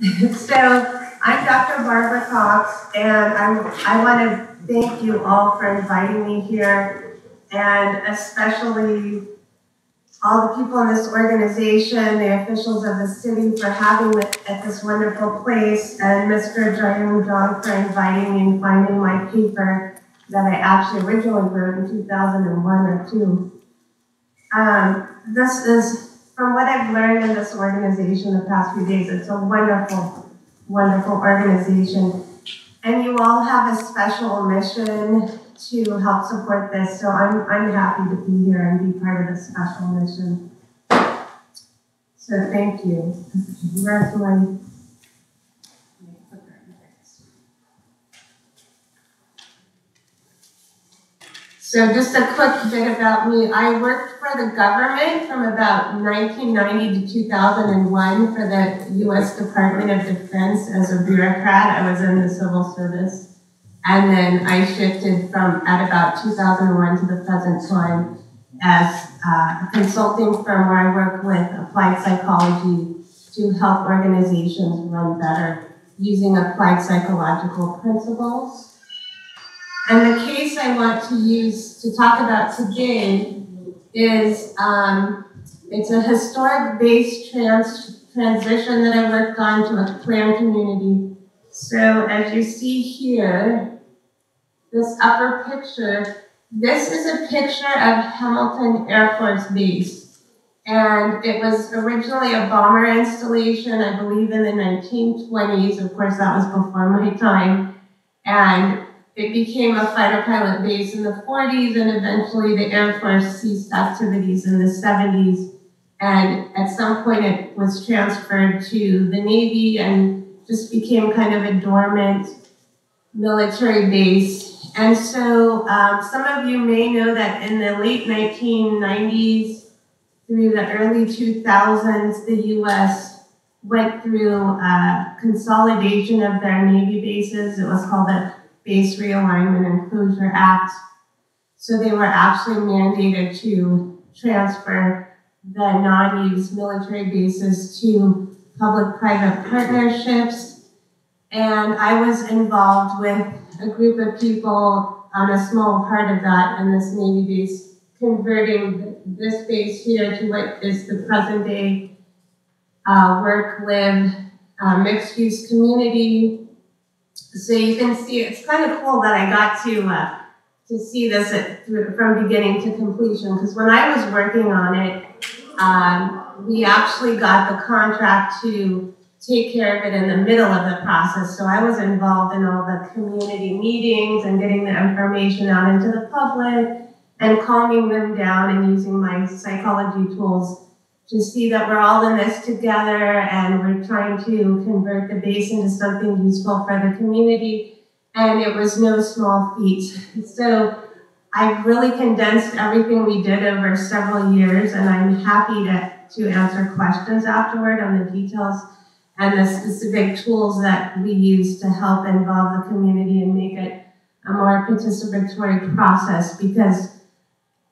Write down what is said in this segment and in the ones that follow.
So I'm Dr. Barbara Cox, and I want to thank you all for inviting me here, and especially all the people in this organization, the officials of the city for having me at this wonderful place, and Mr. Jayung Jong for inviting me and finding my paper that I actually originally wrote in 2001 or 2. This is, from what I've learned in this organization the past few days, it's a wonderful, wonderful organization. And you all have a special mission to help support this, so I'm happy to be here and be part of this special mission. So thank you. Where's my... So just a quick bit about me. I worked for the government from about 1990 to 2001 for the U.S. Department of Defense as a bureaucrat. I was in the civil service. And then I shifted from at about 2001 to the present time as a consulting firm where I work with applied psychology to help organizations run better using applied psychological principles. And the case I want to use to talk about today is, it's a historic-based transition that I worked on to a planned community. So as you see here, this upper picture, this is a picture of Hamilton Air Force Base. And it was originally a bomber installation, I believe in the 1920s. Of course, that was before my time. And it became a fighter pilot base in the 40s, and eventually the Air Force ceased activities in the 70s. And at some point it was transferred to the Navy and just became kind of a dormant military base. And so some of you may know that in the late 1990s through the early 2000s, the US went through consolidation of their Navy bases. It was called the Base Realignment and Closure Act. So they were actually mandated to transfer the non-used military bases to public-private partnerships. And I was involved with a group of people on a small part of that in this Navy base, converting this base here to what is the present day work, live, mixed-use community. So you can see, it's kind of cool that I got to see this from beginning to completion, because when I was working on it, we actually got the contract to take care of it in the middle of the process. So I was involved in all the community meetings and getting the information out into the public and calming them down and using my psychology tools to see that we're all in this together and we're trying to convert the base into something useful for the community. And it was no small feat. So I've really condensed everything we did over several years, and I'm happy to answer questions afterward on the details and the specific tools that we use to help involve the community and make it a more participatory process, because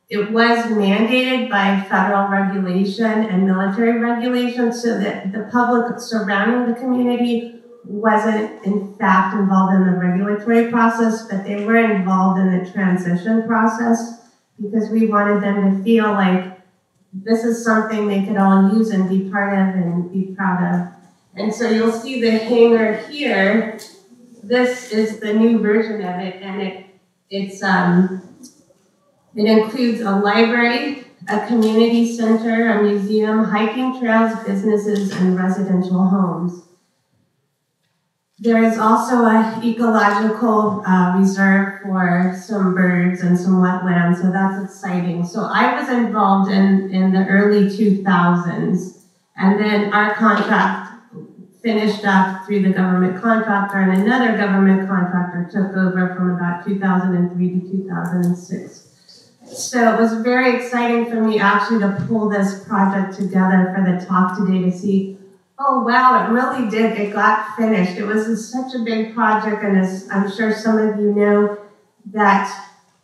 it was mandated by federal regulation and military regulation, so that the public surrounding the community wasn't in fact involved in the regulatory process, but they were involved in the transition process, because we wanted them to feel like this is something they could all use and be part of and be proud of. And so you'll see the hangar here. This is the new version of it, and it includes a library, a community center, a museum, hiking trails, businesses, and residential homes. There is also an ecological reserve for some birds and some wetlands, so that's exciting. So I was involved in the early 2000s, and then our contract finished up through the government contractor, and another government contractor took over from about 2003 to 2006. So it was very exciting for me actually to pull this project together for the talk today to see, oh wow, it really did, it got finished. It was such a big project, and as I'm sure some of you know, that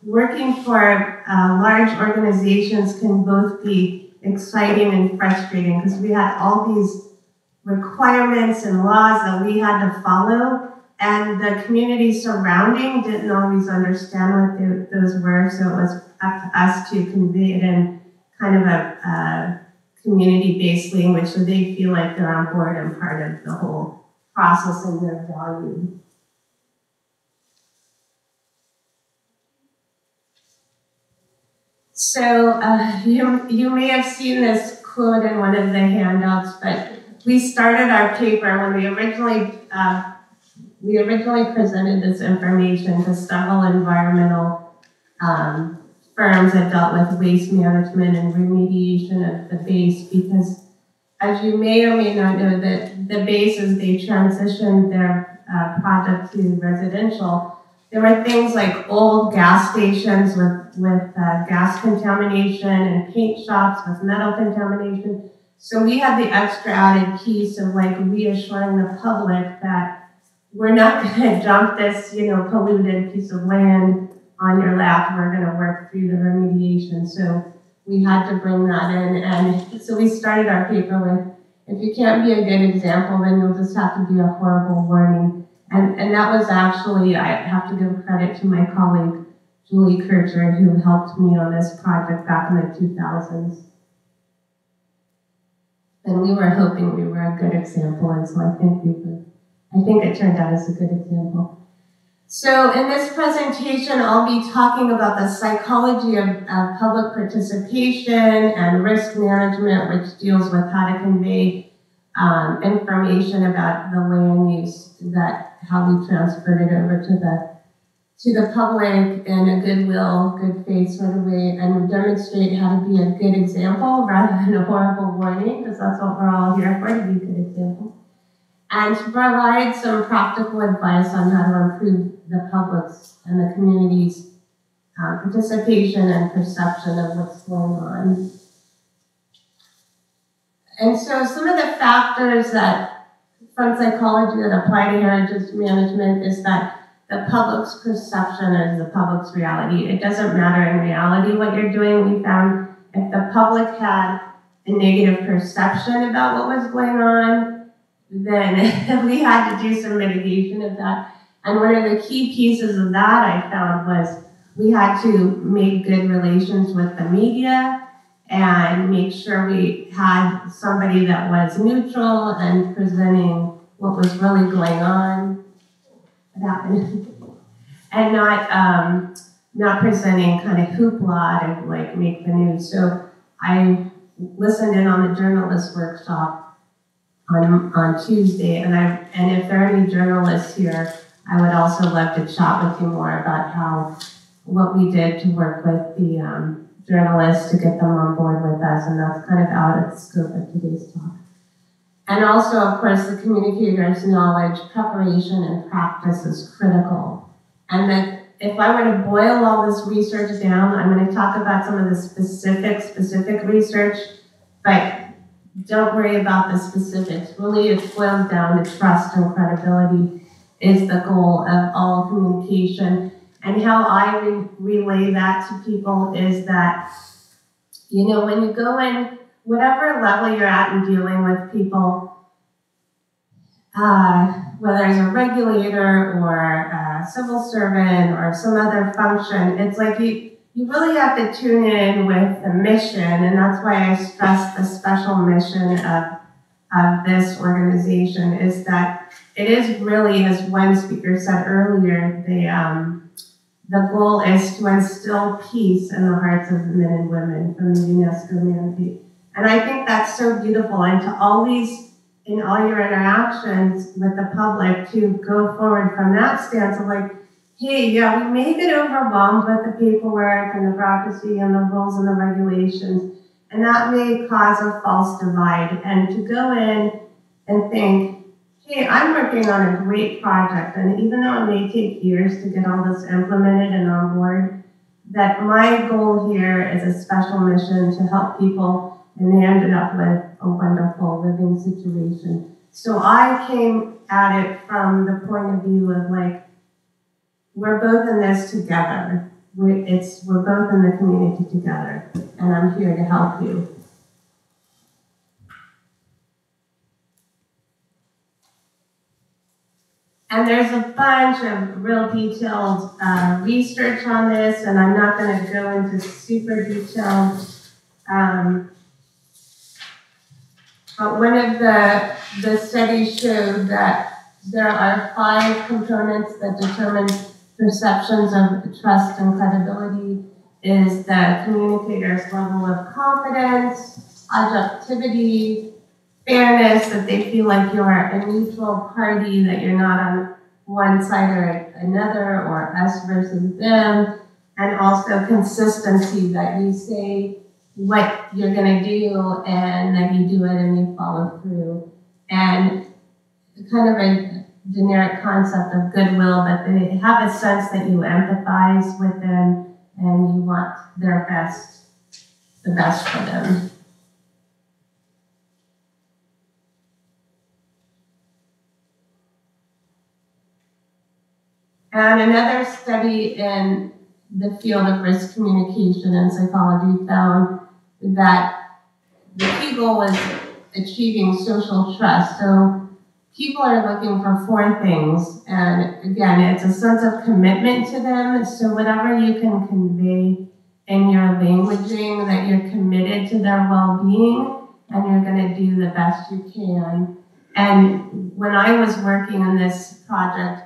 working for large organizations can both be exciting and frustrating, because we had all these requirements and laws that we had to follow, and the community surrounding didn't always understand what those were, so it was up to us to convey it in kind of a community-based language so they feel like they're on board and part of the whole process and they're valued. So you may have seen this quote in one of the handouts, but we started our paper when we originally presented this information to several environmental firms that dealt with waste management and remediation of the base, because as you may or may not know, that the base, as they transitioned their project to residential, there were things like old gas stations with gas contamination and paint shops with metal contamination. So we had the extra added piece of like reassuring the public that we're not going to dump this, polluted piece of land on your lap. We're going to work through the remediation. So we had to bring that in. And so we started our paper with, if you can't be a good example, then you'll just have to be a horrible warning. And that was actually, I have to give credit to my colleague, Julie Kircher, who helped me on this project back in the 2000s. And we were hoping we were a good example, and so I think it turned out as a good example. So in this presentation, I'll be talking about the psychology of public participation and risk management, which deals with how to convey information about the land use, how we transferred it over to the public in a goodwill, good faith sort of way, and demonstrate how to be a good example rather than a horrible warning, because that's what we're all here for, to be a good example. And to provide some practical advice on how to improve the public's and the community's participation and perception of what's going on. And so some of the factors that from psychology that apply to heritage management is that the public's perception is the public's reality. It doesn't matter in reality what you're doing. We found if the public had a negative perception about what was going on, then we had to do some mitigation of that. And one of the key pieces of that I found was we had to make good relations with the media and make sure we had somebody that was neutral and presenting what was really going on. And not presenting kind of hoopla to like make the news. So I listened in on the journalist workshop on Tuesday, and if there are any journalists here, I would also love to chat with you more about what we did to work with the journalists to get them on board with us, and that's kind of out of the scope of today's talk. And also, of course, the communicator's knowledge, preparation, and practice is critical. And that if I were to boil all this research down, I'm going to talk about some of the specific research, but don't worry about the specifics. Really, it boils down to trust and credibility is the goal of all communication. And how I relay that to people is that, when you go in, whatever level you're at in dealing with people, whether it's a regulator or a civil servant or some other function, it's like you really have to tune in with the mission, and that's why I stress the special mission of this organization is that it is really, as one speaker said earlier, the goal is to instill peace in the hearts of men and women from the UNESCO mandate. And I think that's so beautiful, and to always, in all your interactions with the public, to go forward from that stance of like, hey, yeah, we may get overwhelmed with the paperwork and the bureaucracy and the rules and the regulations, and that may cause a false divide. And to go in and think, hey, I'm working on a great project, and even though it may take years to get all this implemented and on board, that my goal here is a special mission to help people, and they ended up with a wonderful living situation. So I came at it from the point of view of like, we're both in this together. We're both in the community together, and I'm here to help you. And there's a bunch of real detailed research on this, and I'm not going to go into super detailed. But one of the studies showed that there are 5 components that determine perceptions of trust and credibility. Is the communicator's level of confidence, objectivity, fairness, that they feel like you're a neutral party, that you're not on one side or another, or us versus them, and also consistency, that you say what you're going to do and that you do it and you follow through. And kind of a generic concept of goodwill, but they have a sense that you empathize with them and you want their best, the best for them. And another study in the field of risk communication and psychology found that the key goal was achieving social trust. So people are looking for 4 things, and again, it's a sense of commitment to them. So whatever you can convey in your languaging, that you're committed to their well-being and you're going to do the best you can. And when I was working on this project,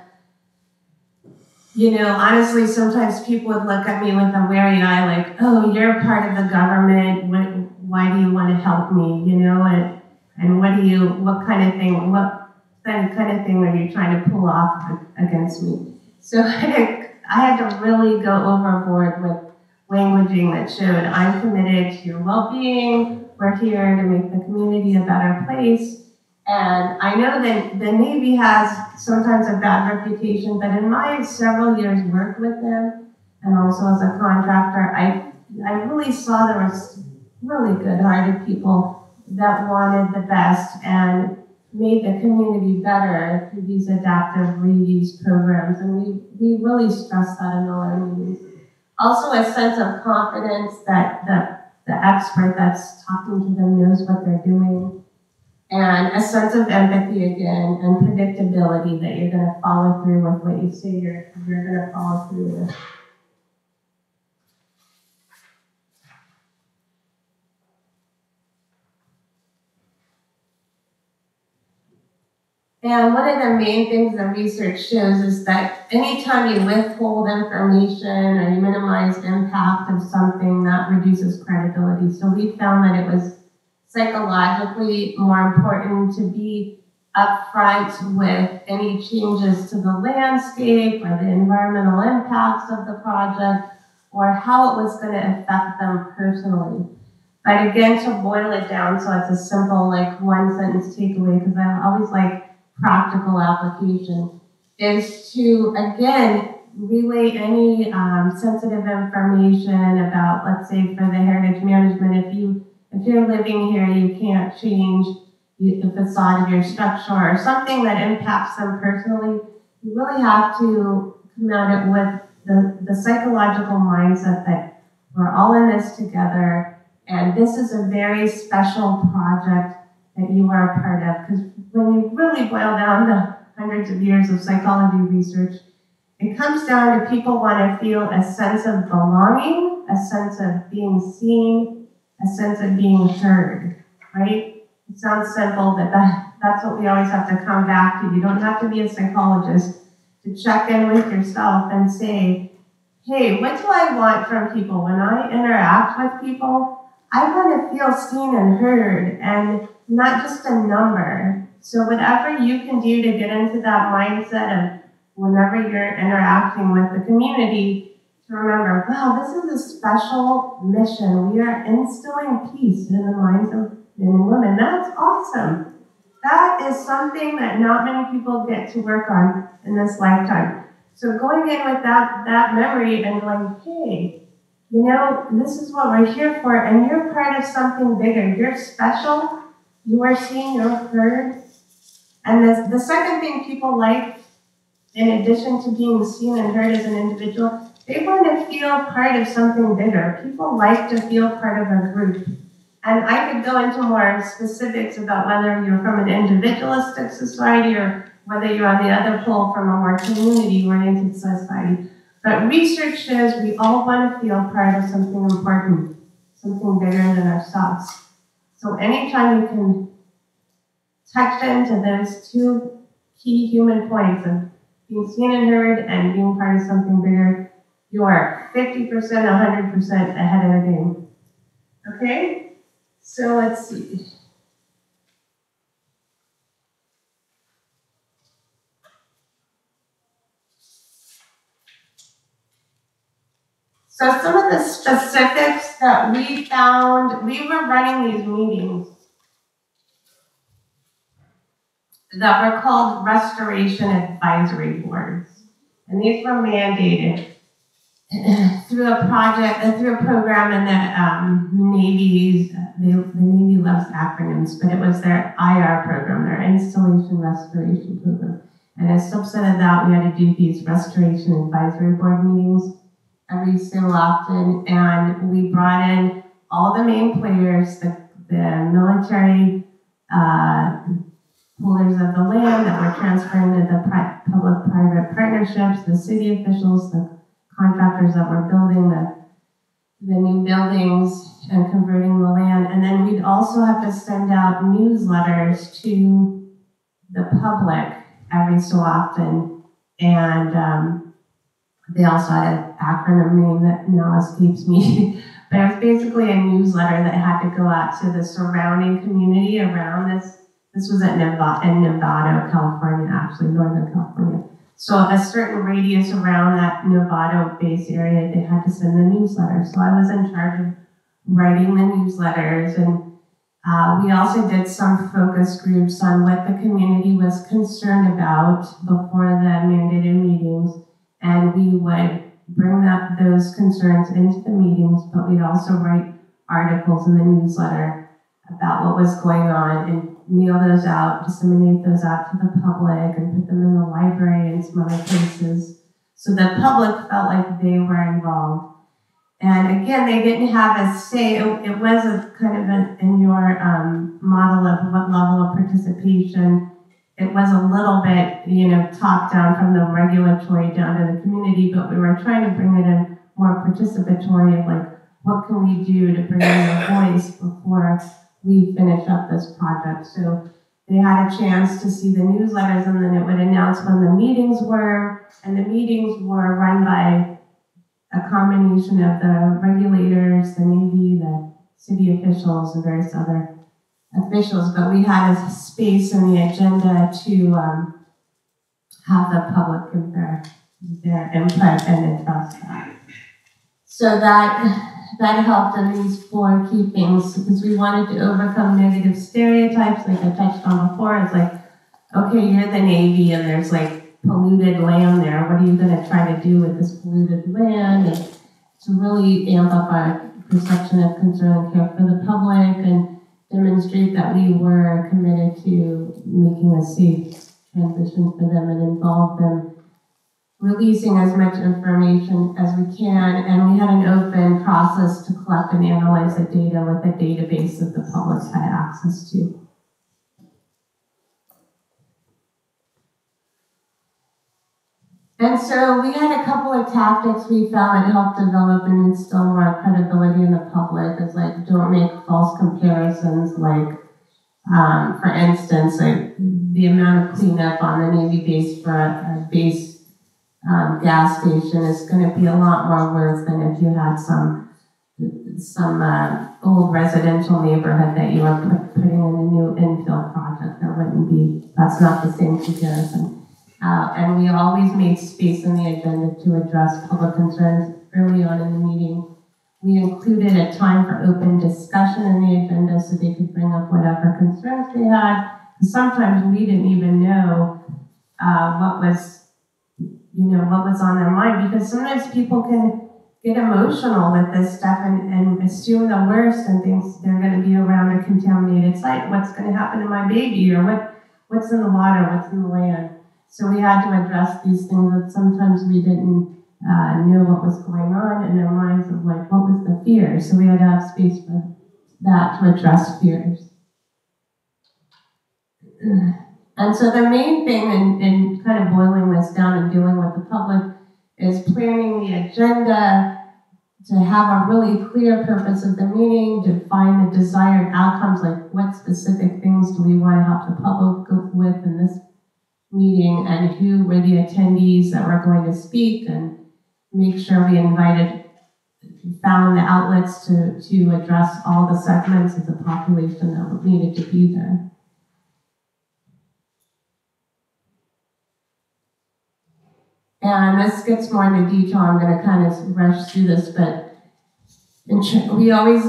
you know, honestly, sometimes people would look at me with a wary eye, like, "Oh, you're part of the government. Why do you want to help me?" You know, and what kind of thing are you trying to pull off against me? So I had to really go overboard with languaging that showed I'm committed to your well-being. We're here to make the community a better place. And I know that the Navy has sometimes a bad reputation, but in my several years work with them, and also as a contractor, I really saw there was really good-hearted people that wanted the best and made the community better through these adaptive reuse programs. And we really stress that in all our meetings. Also a sense of confidence that the expert that's talking to them knows what they're doing. And a sense of empathy again, and predictability, that you're going to follow through with what you say you're going to follow through with. And one of the main things the research shows is that anytime you withhold information or you minimize impact of something, that reduces credibility. So we found that it was psychologically more important to be upfront with any changes to the landscape or the environmental impacts of the project or how it was going to affect them personally. But again, to boil it down so it's a simple, like, 1-sentence takeaway, because I always like practical application, is to, again, relay any sensitive information about, let's say, for the heritage management, if you're living here, you can't change the facade of your structure or something that impacts them personally. You really have to come at it with the psychological mindset that we're all in this together, and this is a very special project that you are a part of. Because when you really boil down the hundreds of years of psychology research, it comes down to people want to feel a sense of belonging, a sense of being seen, a sense of being heard, right? It sounds simple, but that's what we always have to come back to. You don't have to be a psychologist to check in with yourself and say, hey, what do I want from people? When I interact with people, I want to feel seen and heard and not just a number. So whatever you can do to get into that mindset of whenever you're interacting with the community, to remember, wow, this is a special mission. We are instilling peace in the minds of men and women. That's awesome. That is something that not many people get to work on in this lifetime. So going in with that memory and going, hey, you know, this is what we're here for, and you're part of something bigger. You're special. You are seen, you're heard. And the second thing people like, in addition to being seen and heard as an individual, they want to feel part of something bigger. People like to feel part of a group. And I could go into more specifics about whether you're from an individualistic society or whether you're on the other pole from a more community-oriented society. But research shows we all want to feel part of something important, something bigger than ourselves. So anytime you can touch into those two key human points of being seen and heard and being part of something bigger, you are 50%, 100% ahead of the game. Okay? So let's see. So some of the specifics that we found, we were running these meetings that were called restoration advisory boards. And these were mandated through a project, through a program in the Navy's, the Navy loves acronyms, but it was their IR program, their Installation Restoration Program. And as a subset of that, we had to do these restoration advisory board meetings every so often, and we brought in all the main players, the military holders of the land that were transferring to the public-private partnerships, the city officials, the contractors that were building the new buildings and converting the land. And then we'd also have to send out newsletters to the public every so often. And they also had an acronym name that now escapes me. But it was basically a newsletter that had to go out to the surrounding community around this. This was in Nevada, California, actually, Northern California. So a certain radius around that Novato base area, they had to send the newsletter. So I was in charge of writing the newsletters, and we also did some focus groups on what the community was concerned about before the mandated meetings, and we would bring those concerns into the meetings, but we'd also write articles in the newsletter about what was going on and mail those out, disseminate those out to the public, and put them in the library and some other places. So the public felt like they were involved. And again, they didn't have a say. It was a kind of in your model of what level of participation. It was a little bit, top down from the regulatory down to the community, but we were trying to bring it in more participatory, like what can we do to bring in their voice before we finish up this project. So they had a chance to see the newsletters, and then it would announce when the meetings were, and the meetings were run by a combination of the regulators, the Navy, the city officials, and various other officials, but we had a space in the agenda to have the public give their input and address that. So that helped in these four key things, because we wanted to overcome negative stereotypes, like I touched on before. It's like, okay, you're the Navy and there's like polluted land there. What are you going to try to do with this polluted land? And to really amp up our perception of concern and care for the public and demonstrate that we were committed to making a safe transition for them and involve them, releasing as much information as we can, and we had an open process to collect and analyze the data with a database that the public had access to. And so we had a couple of tactics we found that helped develop and instill more credibility in the public. It's like, don't make false comparisons, like, for instance, like the amount of cleanup on the Navy base for a base gas station is going to be a lot more worth than if you had some old residential neighborhood that you were putting in a new infill project. That's not the same comparison. And we always made space in the agenda to address public concerns early on in the meeting. We included a time for open discussion in the agenda so they could bring up whatever concerns they had. Sometimes we didn't even know what was on their mind, because sometimes people can get emotional with this stuff and assume the worst and think they're going to be around a contaminated site. What's going to happen to my baby? Or what's in the water? What's in the land? So we had to address these things that sometimes we didn't know what was going on in their minds, of like, what was the fear? So we had to have space for that to address fears. And so the main thing in kind of boiling this down and dealing with the public is planning the agenda, to have a really clear purpose of the meeting, to find the desired outcomes, like what specific things do we want to help the public with in this meeting, and who were the attendees that were going to speak, and make sure we found the outlets to address all the segments of the population that needed to be there. And this gets more into detail. I'm going to kind of rush through this, but we always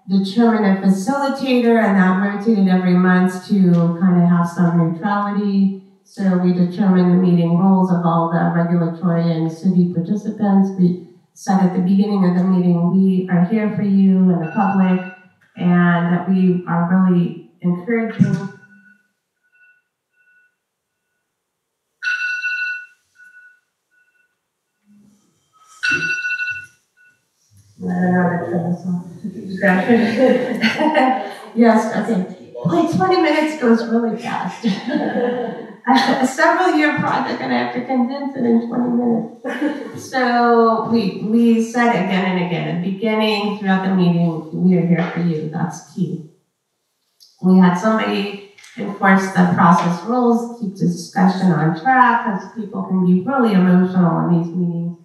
determine a facilitator, and that rotated every month to kind of have some neutrality. So we determine the meeting roles of all the regulatory and city participants. We said at the beginning of the meeting, we are here for you and the public, and that we are really encouraging I don't know how to turn this off. Yes, okay. Like 20 minutes goes really fast. A several-year project, and I have to condense it in 20 minutes. So we said again and again, at the beginning, throughout the meeting, we are here for you. That's key. We had somebody enforce the process rules, keep the discussion on track, because people can be really emotional in these meetings.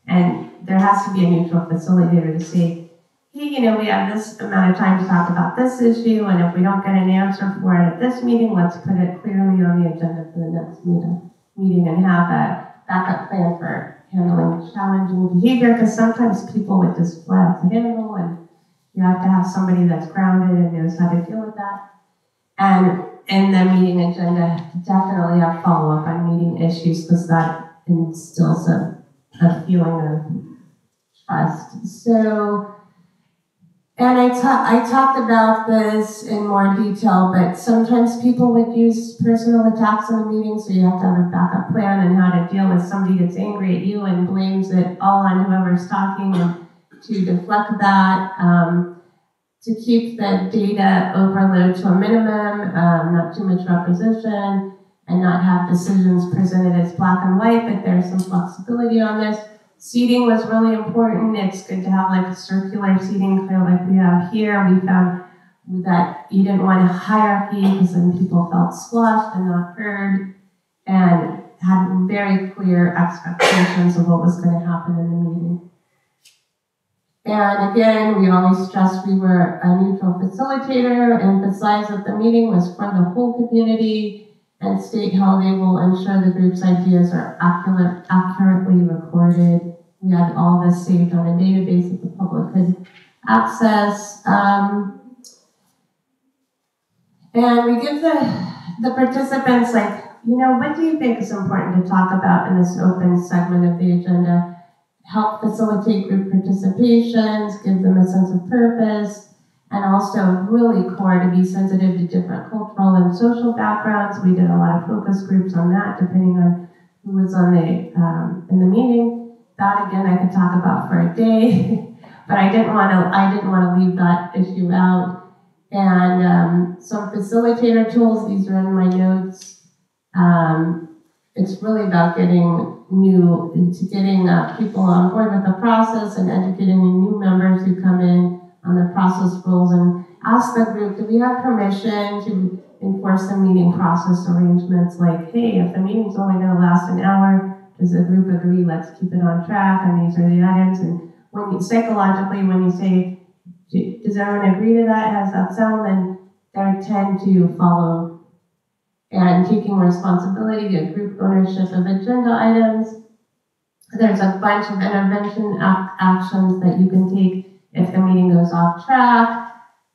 And there has to be a neutral facilitator to say, hey, we have this amount of time to talk about this issue, and if we don't get an answer for it at this meeting, let's put it clearly on the agenda for the next meeting and have a backup plan for handling challenging behavior, because sometimes people with this fly off the handle, and you have to have somebody that's grounded and knows how to deal with that. And in the meeting agenda, definitely have follow-up on meeting issues, because that instills a feeling of trust. So, and I talked about this in more detail, but sometimes people would use personal attacks in the meeting, so you have to have a backup plan and how to deal with somebody that's angry at you and blames it all on whoever's talking, and to deflect that, to keep the data overload to a minimum, not too much repetition, and not have decisions presented as black and white, but there's some flexibility on this. Seating was really important. It's good to have like a circular seating, kind of like we have here. We found that you didn't want a hierarchy, because then people felt squashed and not heard, and had very clear expectations of what was going to happen in the meeting. And again, we always stressed we were a neutral facilitator, emphasized that the meeting was for the whole community, and state how they will ensure the group's ideas are accurately recorded. We had all this saved on a database that the public could access. And we give the participants, what do you think is important to talk about in this open segment of the agenda? Help facilitate group participations, give them a sense of purpose, and also really core to be sensitive to different cultural and social backgrounds. We did a lot of focus groups on that, depending on who was on in the meeting. That again, I could talk about for a day, but I didn't want to leave that issue out. And some facilitator tools. These are in my notes. It's really about getting people on board with the process and educating new members who come in on the process rules, and ask the group, do we have permission to enforce the meeting process arrangements? Like, hey, if the meeting's only going to last an hour, does the group agree, let's keep it on track, and these are the items? And psychologically, when you say, does everyone agree to that, has that sound, then they tend to follow. And taking responsibility, get group ownership of agenda items. There's a bunch of intervention actions that you can take if the meeting goes off track.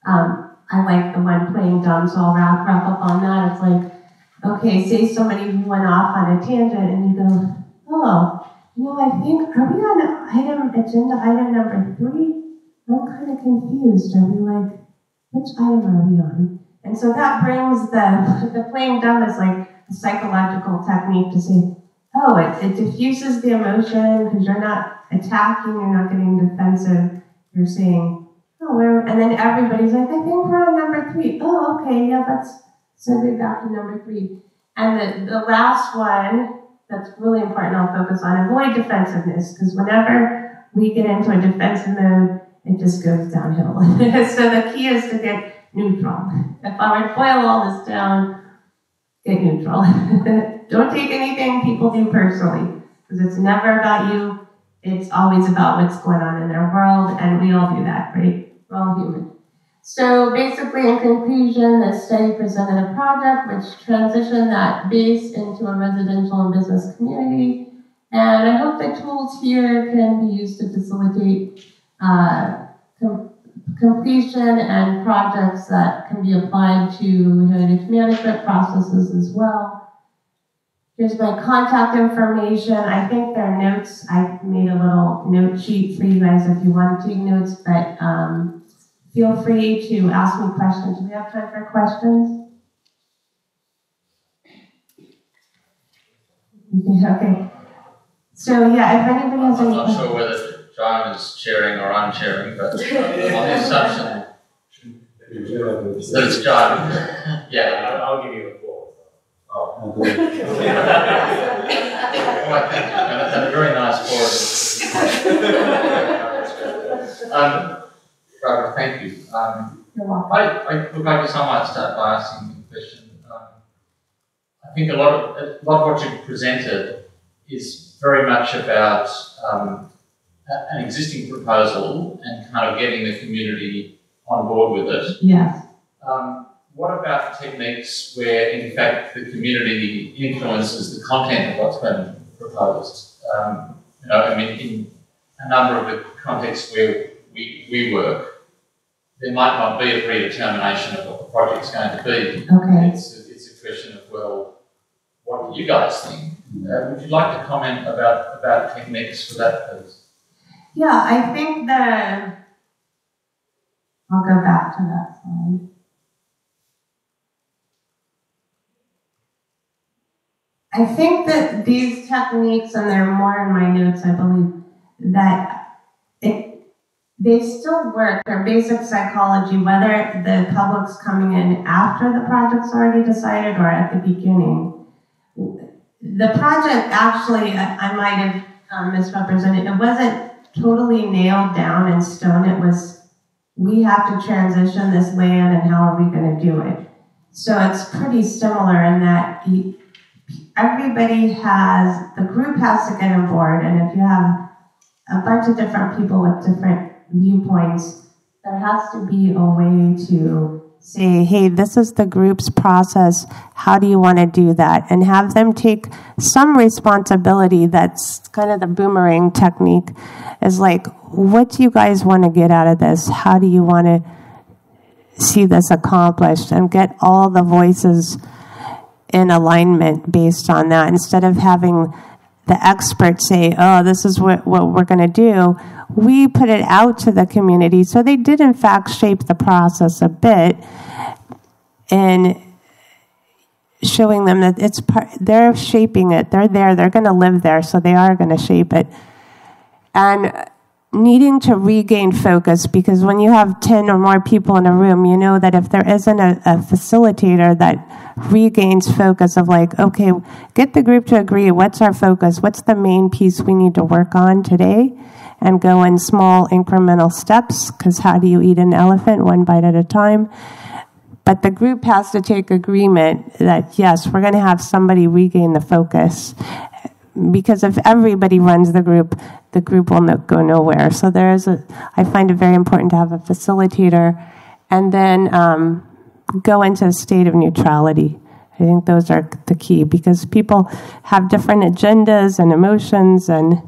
I like the one playing dumb, so I'll wrap up on that. It's like, okay, say somebody went off on a tangent and you go, oh, I think, are we on agenda item number 3? I'm kind of confused. Are we which item are we on? And so that brings the playing dumb is like a psychological technique to say, oh, it diffuses the emotion, because you're not attacking, you're not getting defensive. You're saying, oh, and then everybody's like, I think we're on number 3. Oh, okay, yeah, So we got to number 3. And the last one that's really important I'll focus on, avoid defensiveness, because whenever we get into a defensive mode, it just goes downhill. So the key is to get neutral. If I were to boil all this down, get neutral. Don't take anything people do personally, because it's never about you. It's always about what's going on in their world, and we all do that, right? We're all human. So basically, in conclusion, the study presented a project which transitioned that base into a residential and business community. And I hope the tools here can be used to facilitate completion and projects that can be applied to heritage management processes as well. Here's my contact information. I think there are notes. I made a little note sheet for you guys if you want to take notes, but feel free to ask me questions. Do we have time for questions? Okay. So yeah, if anybody has any questions. I'm not sure whether John is chairing or I'm chairing, but on the assumption that it's John. Yeah, I'll give you a floor. Oh. Well, thank you. And a very nice forum. Barbara, thank you. You're welcome. I guess I might start by asking the question. I think a lot of what you presented is very much about an existing proposal and kind of getting the community on board with it. Yes. What about techniques where, in fact, the community influences the content of what's been proposed? In a number of the contexts where we work, there might not be a predetermination of what the project's going to be. Okay. It's a question of, well, what do you guys think? Would you like to comment about techniques for that, please? Yeah, I think I'll go back to that slide. I think that these techniques, and there are more in my notes, I believe, that they still work. They're basic psychology, whether the public's coming in after the project's already decided or at the beginning. The project actually, I might have misrepresented, it wasn't totally nailed down in stone. It was, we have to transition this land and how are we going to do it? So it's pretty similar in that everybody the group has to get on board, and if you have a bunch of different people with different viewpoints, there has to be a way to say, hey, this is the group's process, how do you want to do that? And have them take some responsibility. That's kind of the boomerang technique, is like, what do you guys want to get out of this? How do you want to see this accomplished? And get all the voices in alignment based on that, instead of having the experts say, oh, this is what we're going to do. We put it out to the community. So they did, in fact, shape the process a bit and showing them that they're shaping it. They're there. They're going to live there. So they are going to shape it. And needing to regain focus, because when you have 10 or more people in a room, you know that if there isn't a facilitator that regains focus of like, okay, get the group to agree, what's our focus, what's the main piece we need to work on today, and go in small incremental steps, because how do you eat an elephant? One bite at a time. But the group has to take agreement that, yes, we're going to have somebody regain the focus. Because if everybody runs the group will go nowhere. So I find it very important to have a facilitator, and then go into a state of neutrality. I think those are the key, because people have different agendas and emotions, and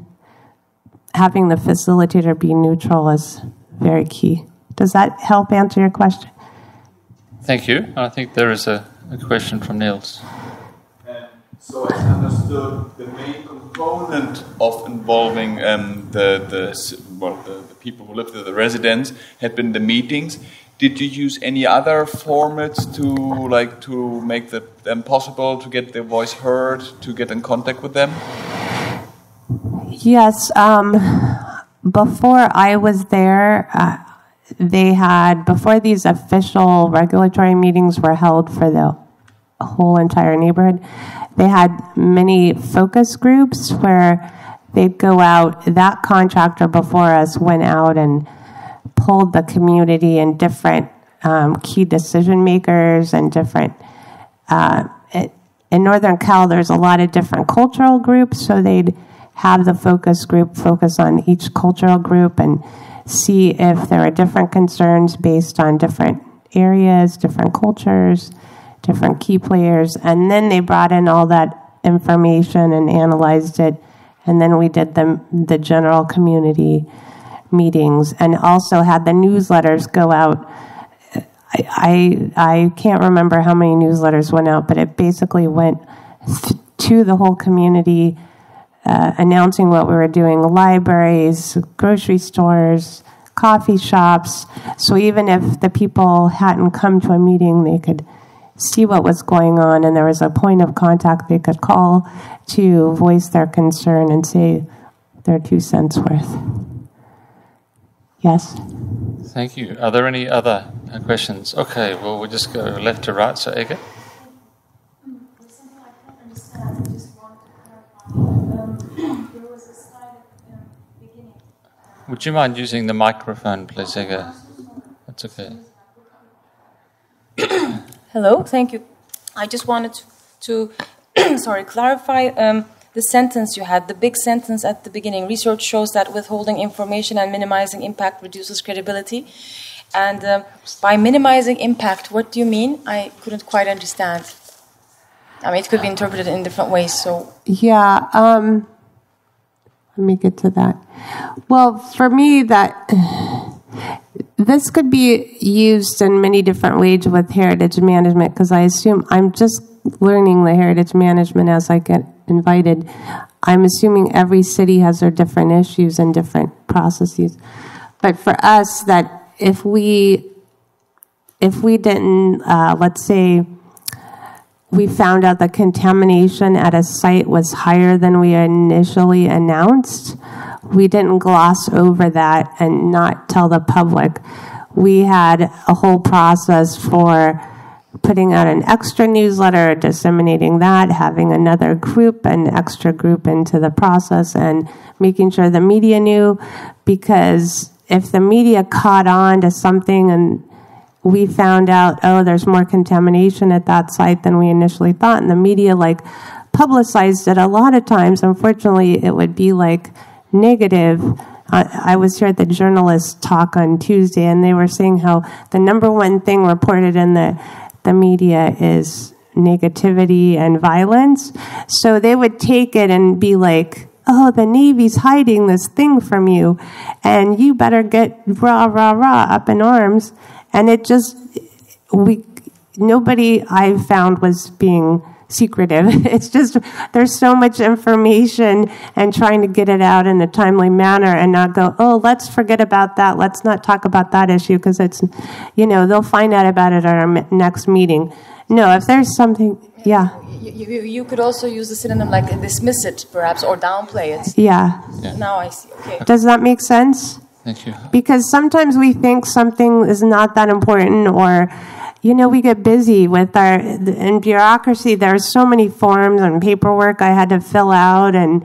having the facilitator be neutral is very key. Does that help answer your question? Thank you. I think there is a question from Niels. So I understood the main component of involving the people who lived there, the residents, had been the meetings. Did you use any other formats to make them possible to get their voice heard, to get in contact with them? Yes. Before I was there, before these official regulatory meetings were held for the whole entire neighborhood. They had many focus groups where they'd go out. That contractor before us went out and pulled the community and different key decision makers and different. In Northern Cal, there's a lot of different cultural groups, so they'd have the focus group focus on each cultural group and see if there are different concerns based on different areas, different cultures, different key players, and then they brought in all that information and analyzed it, and then we did the general community meetings and also had the newsletters go out. I can't remember how many newsletters went out, but it basically went to the whole community, announcing what we were doing, libraries, grocery stores, coffee shops. So even if the people hadn't come to a meeting, they could see what was going on, and there was a point of contact they could call to voice their concern and say their 2 cents worth. Yes? Thank you. Are there any other questions? Okay, well, we'll just go left to right. So, Ege? Would you mind using the microphone, please, Ege? That's okay. Hello, thank you. I just wanted to clarify the sentence you had, the big sentence at the beginning. Research shows that withholding information and minimizing impact reduces credibility. And by minimizing impact, what do you mean? I couldn't quite understand. I mean, it could be interpreted in different ways, so... Yeah, let me get to that. Well, for me, this could be used in many different ways with heritage management, because I assume I'm just learning the heritage management as I get invited. I'm assuming every city has their different issues and different processes. But for us, that if we didn't, let's say, we found out the contamination at a site was higher than we initially announced, we didn't gloss over that and not tell the public. We had a whole process for putting out an extra newsletter, disseminating that, having another group, an extra group into the process, and making sure the media knew, because if the media caught on to something and we found out, oh, there's more contamination at that site than we initially thought, and the media publicized it, a lot of times, unfortunately, it would be negative. I was here at the journalist talk on Tuesday, and they were saying how the number one thing reported in the media is negativity and violence. So they would take it and be like, oh, the Navy's hiding this thing from you, and you better get rah, rah, rah up in arms. And it just, nobody I found was being secretive. It's just, there's so much information and trying to get it out in a timely manner and not go, oh, let's forget about that. Let's not talk about that issue because it's, they'll find out about it at our next meeting. No, if there's something, yeah. You could also use the synonym dismiss it, perhaps, or downplay it. Yeah. Now I see. Okay. Does that make sense? Thank you. Because sometimes we think something is not that important, or we get busy with in bureaucracy, there's so many forms and paperwork I had to fill out and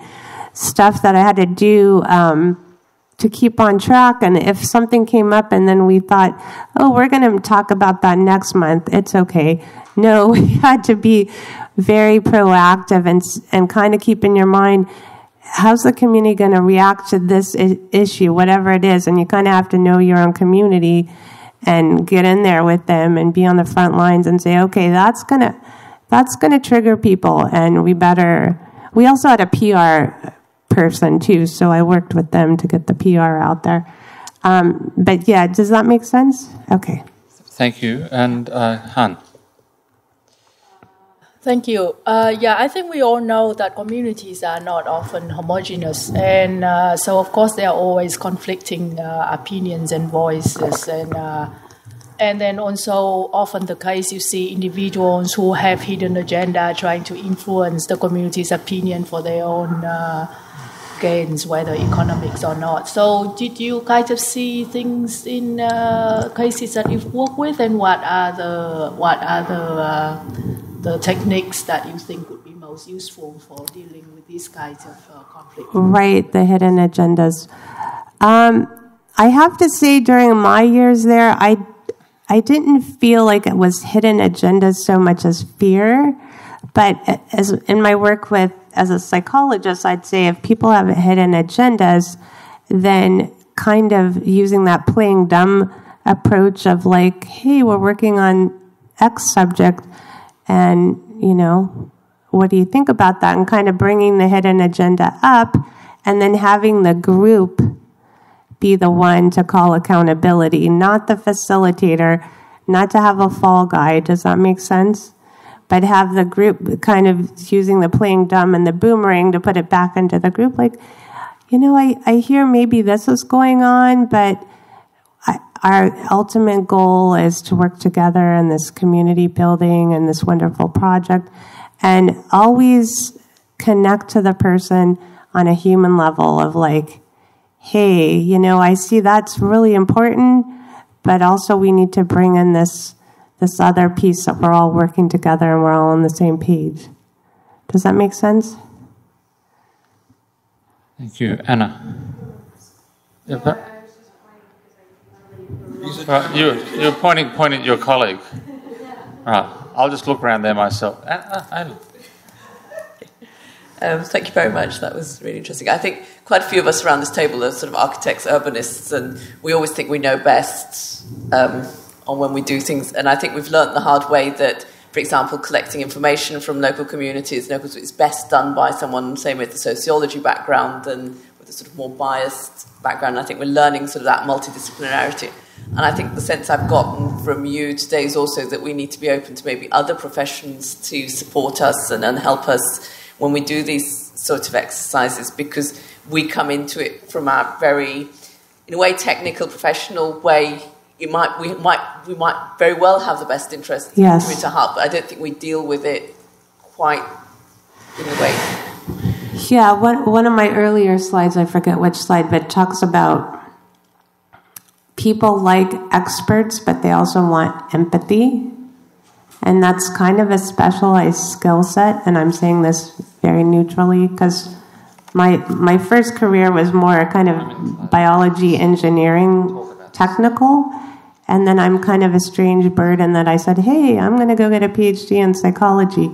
stuff that I had to do to keep on track. And if something came up and then we thought, oh, we're going to talk about that next month, it's okay. No, we had to be very proactive and kind of keep in your mind, how's the community going to react to this issue, whatever it is? And you kind of have to know your own community and get in there with them and be on the front lines and say, okay, that's gonna trigger people, and we also had a PR person too, so I worked with them to get the PR out there. But yeah, does that make sense? Okay. Thank you. And Han. Thank you. I think we all know that communities are not often homogeneous, and so of course there are always conflicting opinions and voices, and then also often the case you see individuals who have hidden agenda trying to influence the community's opinion for their own gains, whether economics or not. So did you kind of see things in cases that you've worked with, and what are the the techniques that you think would be most useful for dealing with these kinds of conflict. Right, the hidden agendas. I have to say, during my years there, I didn't feel like it was hidden agendas so much as fear. But as in my work as a psychologist, I'd say if people have hidden agendas, then kind of using that playing dumb approach of like, hey, we're working on X subject, and, what do you think about that? And kind of bringing the hidden agenda up, and then having the group be the one to call accountability, not the facilitator, not to have a fall guy. Does that make sense? But have the group kind of using the playing dumb and the boomerang to put it back into the group. Like, I hear maybe this is going on, but our ultimate goal is to work together in this community building and this wonderful project, and always connect to the person on a human level of like, hey, I see that's really important, but also we need to bring in this other piece that we're all working together and we're all on the same page. Does that make sense? Thank you. Anna? You're pointing at your colleague. Right. I'll just look around there myself. Anna. Thank you very much. That was really interesting. I think quite a few of us around this table are sort of architects, urbanists, and we always think we know best on when we do things. And I think we've learnt the hard way that, for example, collecting information from local communities is best done by someone, say, with a sociology background than with a sort of more biased background. I think we're learning sort of that multidisciplinarity. And I think the sense I've gotten from you today is also that we need to be open to maybe other professions to support us and help us when we do these sorts of exercises, because we come into it from our very, in a way, technical, professional way. We might very well have the best interest to heart, but I don't think we deal with it quite in a way. Yeah, one of my earlier slides, I forget which slide, but talks about people like experts, but they also want empathy. And that's kind of a specialized skill set, and I'm saying this very neutrally because my first career was more kind of biology, engineering, technical, and then I'm kind of a strange bird in that I said, hey, I'm going to go get a PhD in psychology.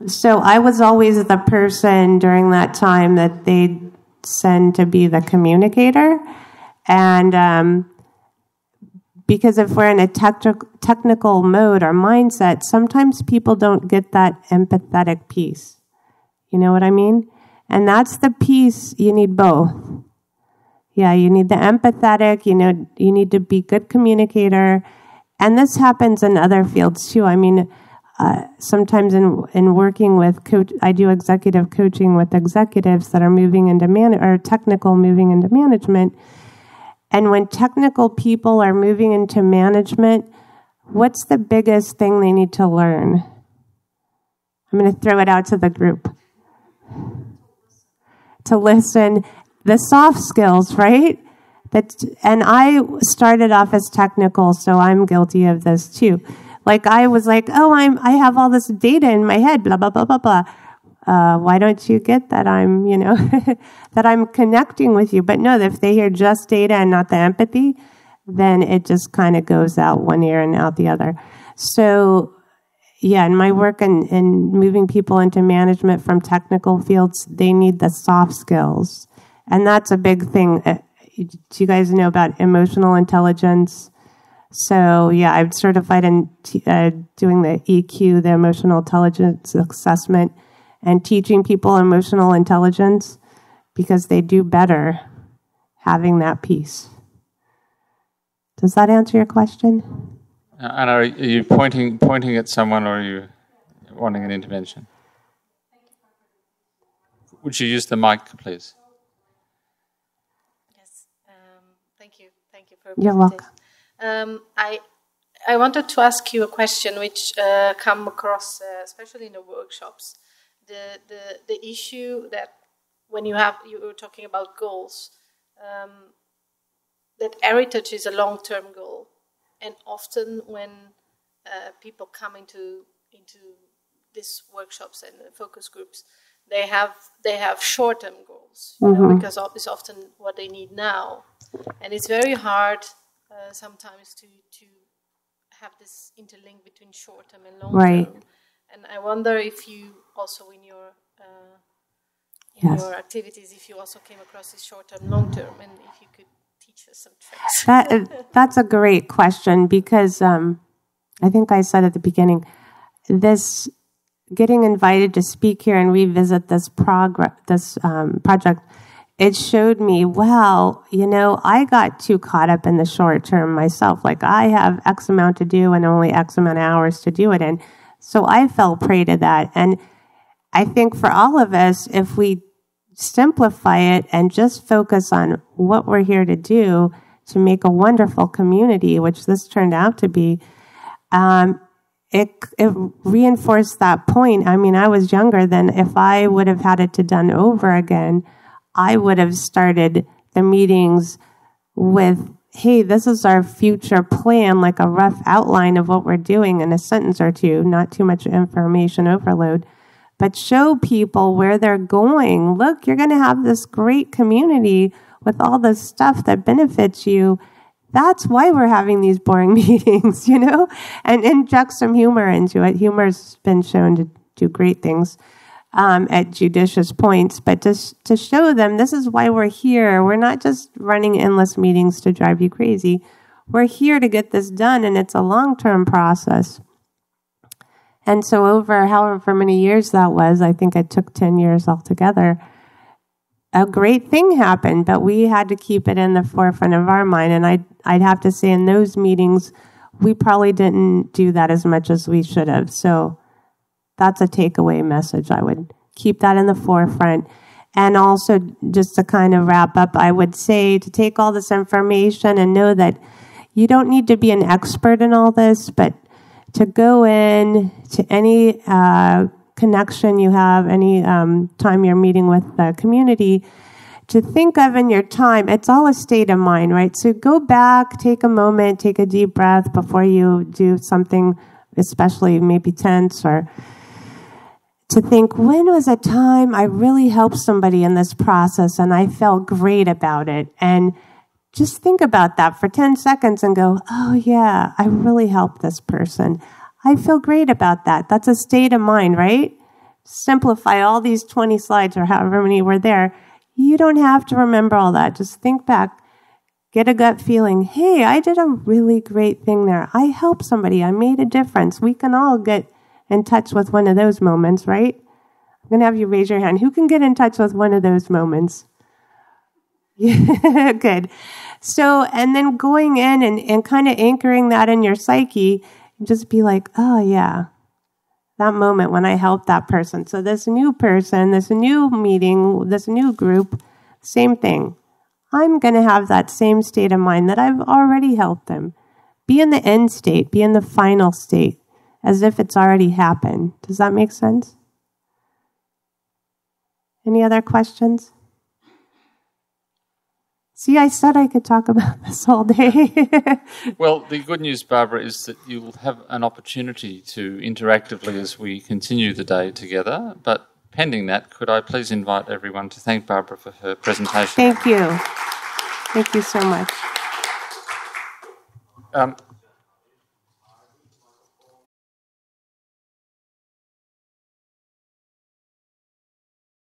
So I was always the person during that time that they'd send to be the communicator, and because if we're in a technical mode or mindset, sometimes people don't get that empathetic piece. You know what I mean? And that's the piece, you need both. Yeah, you need the empathetic, you need to be good communicator. And this happens in other fields too. I mean, sometimes in working with I do executive coaching with executives that are moving into technical moving into management. And when technical people are moving into management, what's the biggest thing they need to learn? I'm going to throw it out to the group. To listen, the soft skills, right? And I started off as technical, so I'm guilty of this too. Like I was like, I have all this data in my head, blah, blah, blah, blah, blah. Why don't you get that I'm, that I'm connecting with you? But no, if they hear just data and not the empathy, then it just kind of goes out one ear and out the other. So, yeah, in my work in moving people into management from technical fields, they need the soft skills. And that's a big thing. Do you guys know about emotional intelligence? So, yeah, I'm certified in doing the EQ, the emotional intelligence assessment, and teaching people emotional intelligence because they do better having that piece. Does that answer your question? Anna, are you pointing at someone, or are you wanting an intervention? Would you use the mic, please? Yes, thank you. Thank you for your You're welcome. I wanted to ask you a question which come across, especially in the workshops. The issue that when you were talking about goals, that heritage is a long-term goal, and often when people come into these workshops and focus groups, they have short-term goals, you know, because it's often what they need now, and it's very hard sometimes to have this interlink between short-term and long-term. And I wonder if you also in your your activities, if you also came across this short-term, long-term, and if you could teach us some tricks. That's a great question, because I think I said at the beginning, this getting invited to speak here and revisit this project, it showed me, well, you know, I got too caught up in the short term myself. Like, I have X amount to do and only X amount of hours to do it in. So I fell prey to that. And I think for all of us, if we simplify it and just focus on what we're here to do to make a wonderful community, which this turned out to be, it reinforced that point. I mean, I was younger than, if I would have had it to done over again, I would have started the meetings with, hey, this is our future plan, like a rough outline of what we're doing in a sentence or two, not too much information overload, but show people where they're going. Look, you're going to have this great community with all this stuff that benefits you. That's why we're having these boring meetings, you know, and inject some humor into it. Humor's been shown to do great things at judicious points, but to show them this is why we're here. We're not just running endless meetings to drive you crazy. We're here to get this done, and it's a long-term process. And so over however many years that was, I think it took 10 years altogether, a great thing happened, but we had to keep it in the forefront of our mind. And I'd have to say in those meetings, we probably didn't do that as much as we should have. So that's a takeaway message. I would keep that in the forefront. And also, just to kind of wrap up, I would say to take all this information and know that you don't need to be an expert in all this, but to go in to any connection you have, any time you're meeting with the community, to think of in your time, it's all a state of mind, right? So go back, take a moment, take a deep breath before you do something, especially maybe tense, or to think, when was a time I really helped somebody in this process and I felt great about it? And just think about that for 10 seconds and go, oh yeah, I really helped this person. I feel great about that. That's a state of mind, right? Simplify all these 20 slides or however many were there. You don't have to remember all that. Just think back. Get a gut feeling. Hey, I did a really great thing there. I helped somebody. I made a difference. We can all get in touch with one of those moments, right? I'm going to have you raise your hand. Who can get in touch with one of those moments? Yeah, good. So, and then going in and kind of anchoring that in your psyche, just be like, oh yeah, that moment when I helped that person. So this new person, this new meeting, this new group, same thing. I'm going to have that same state of mind that I've already helped them. Be in the end state, be in the final state, as if it's already happened. Does that make sense? Any other questions? See, I said I could talk about this all day. Well, the good news, Barbara, is that you'll have an opportunity to interactively as we continue the day together. But pending that, could I please invite everyone to thank Barbara for her presentation? Thank you. Thank you so much.